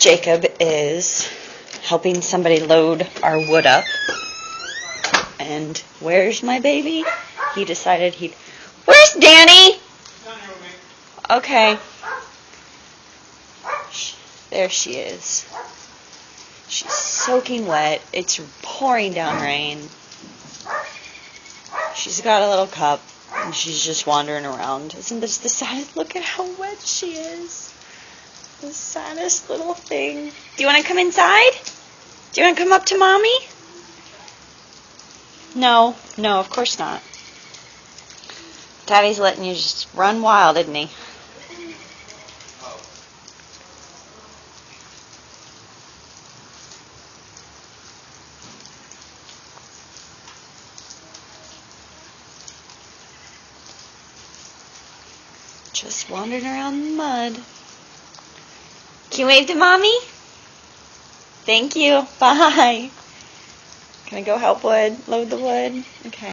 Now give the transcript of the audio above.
Jacob is helping somebody load our wood up. And where's my baby? He decided he'd... Where's Danny? Okay. There she is. She's soaking wet. It's pouring down rain. She's got a little cup, and she's just wandering around. Isn't this the saddest? Look at how wet she is. The saddest little thing. Do you want to come inside? Do you want to come up to Mommy? No, of course not. Daddy's letting you just run wild, isn't he? Just wandering around in the mud. Can you wave to Mommy? Thank you. Bye. Can I go help load the wood? Okay.